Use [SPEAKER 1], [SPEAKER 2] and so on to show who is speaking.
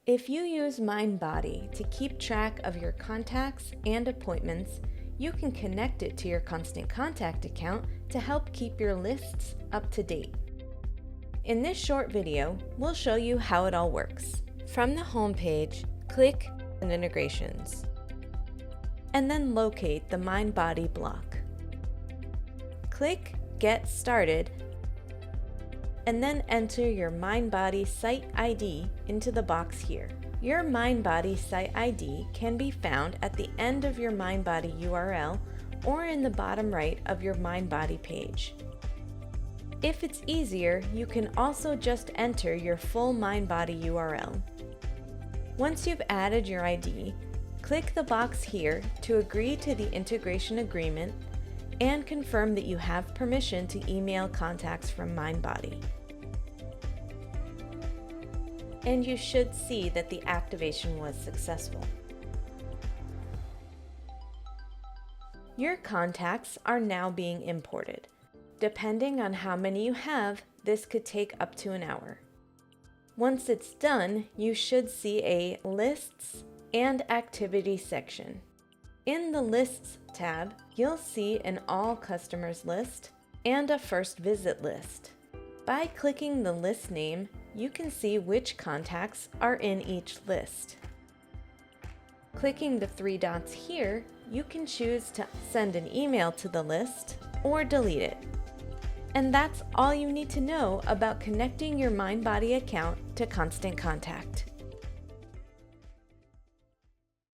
[SPEAKER 1] If you use mindbody to keep track of your contacts and appointments, you can connect it to your Constant Contact account to help keep your lists up to date. In this short video, we'll show you how it all works. From the home page, click on Integrations, and then locate the mindbody block. Click Get Started, and then enter your mindbody site ID into the box here. Your mindbody site ID can be found at the end of your mindbody URL or in the bottom right of your mindbody page. If it's easier, you can also just enter your full mindbody URL. Once you've added your ID, click the box here to agree to the integration agreement and confirm that you have permission to email contacts from mindbody. And you should see that the activation was successful. Your contacts are now being imported. Depending on how many you have, this could take up to an hour. Once it's done, you should see a Lists and Activity section. In the Lists tab, you'll see an All Customers list and a First Visit list. By clicking the list name, you can see which contacts are in each list. Clicking the three dots here, you can choose to send an email to the list or delete it. And that's all you need to know about connecting your mindbody account to Constant Contact.